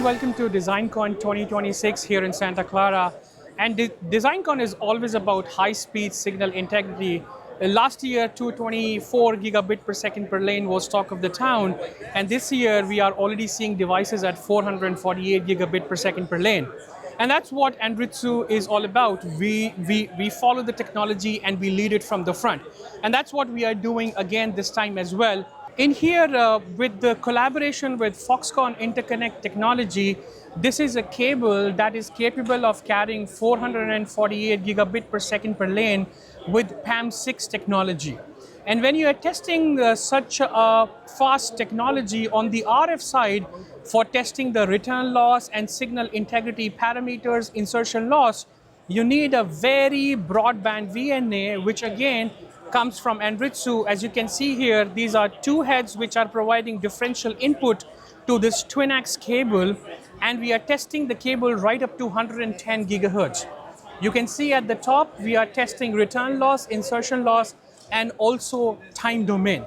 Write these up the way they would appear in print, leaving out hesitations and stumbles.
welcome to DesignCon 2026 here in Santa Clara. And DesignCon is always about high-speed signal integrity. Last year, 224 gigabit per second per lane was talk of the town. And this year, we are already seeing devices at 448 gigabit per second per lane. And that's what Anritsu is all about. We follow the technology and we lead it from the front. And that's what we are doing again this time as well. In here, with the collaboration with Foxconn Interconnect technology, this is a cable that is capable of carrying 448 gigabit per second per lane with PAM6 technology. And when you are testing such a fast technology on the RF side for testing the return loss and signal integrity parameters, insertion loss, you need a very broadband VNA, which again comes from Anritsu. As you can see here, these are two heads which are providing differential input to this twin-ax cable, and we are testing the cable right up to 110 gigahertz. You can see at the top, we are testing return loss, insertion loss, and also time domain.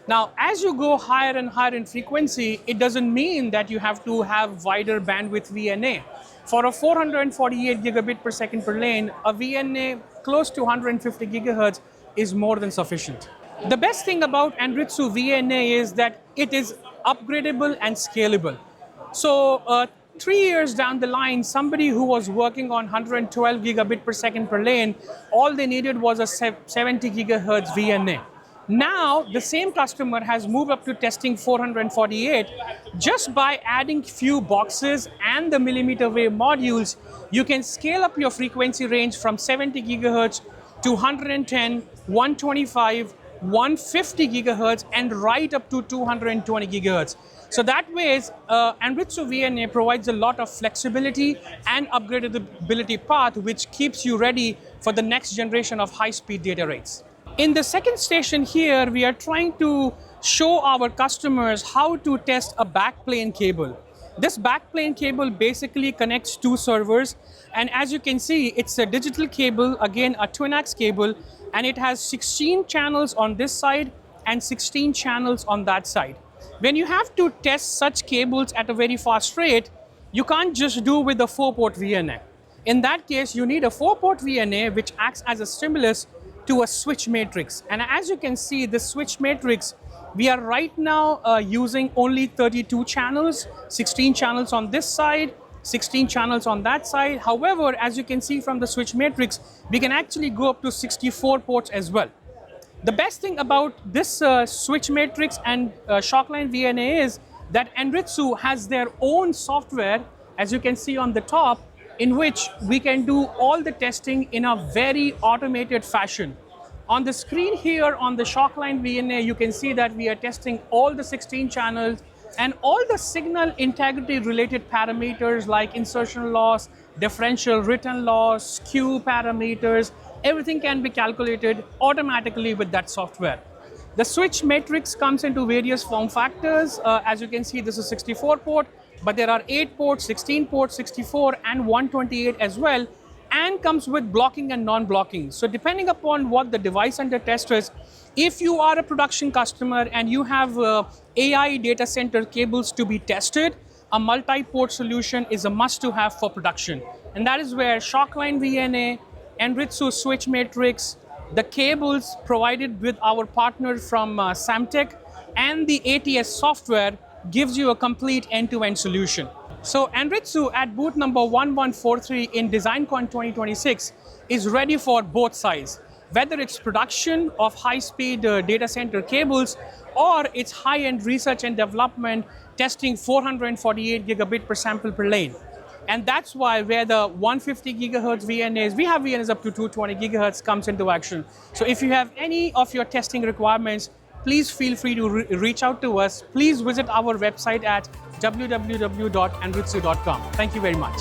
Now, as you go higher and higher in frequency, it doesn't mean that you have to have wider bandwidth VNA. For a 448 gigabit per second per lane, a VNA close to 150 gigahertz is more than sufficient. The best thing about Anritsu VNA is that it is upgradable and scalable. So 3 years down the line, somebody who was working on 112 gigabit per second per lane, all they needed was a 70 gigahertz VNA. Now, the same customer has moved up to testing 448. Just by adding few boxes and the millimeter wave modules, you can scale up your frequency range from 70 gigahertz to 110, 125, 150 gigahertz, and right up to 220 gigahertz. So that way, Anritsu VNA provides a lot of flexibility and upgradability path, which keeps you ready for the next generation of high-speed data rates. In the second station here, we are trying to show our customers how to test a backplane cable. This backplane cable basically connects two servers, and as you can see, it's a digital cable, again a twin-ax cable, and it has 16 channels on this side and 16 channels on that side. When you have to test such cables at a very fast rate, you can't just do with a 4-port VNA. In that case, you need a 4-port VNA which acts as a stimulus to a switch matrix. And as you can see, the switch matrix, we are right now using only 32 channels, 16 channels on this side, 16 channels on that side. However, as you can see from the switch matrix, we can actually go up to 64 ports as well. The best thing about this switch matrix and shockline VNA is that Anritsu has their own software, as you can see on the top, in which we can do all the testing in a very automated fashion. On the screen here on the shockline VNA, you can see that we are testing all the 16 channels and all the signal integrity related parameters like insertion loss, differential return loss, skew parameters. Everything can be calculated automatically with that software. The switch matrix comes into various form factors. As you can see, this is 64 port, but there are 8 ports, 16 ports, 64 and 128 as well, and comes with blocking and non-blocking. So depending upon what the device under test is, if you are a production customer and you have AI data center cables to be tested, a multi-port solution is a must-to-have for production. And that is where shockline VNA, Anritsu switch matrix, the cables provided with our partner from Samtec, and the ATS software gives you a complete end-to-end solution. So Anritsu at booth number 1143 in DesignCon 2026 is ready for both sides, whether it's production of high-speed data center cables or it's high-end research and development testing 448 gigabit per sample per lane. And that's why where the 150 gigahertz VNAs, we have VNAs up to 220 gigahertz comes into action. So if you have any of your testing requirements, please feel free to reach out to us. Please visit our website at www.anritsu.com. Thank you very much.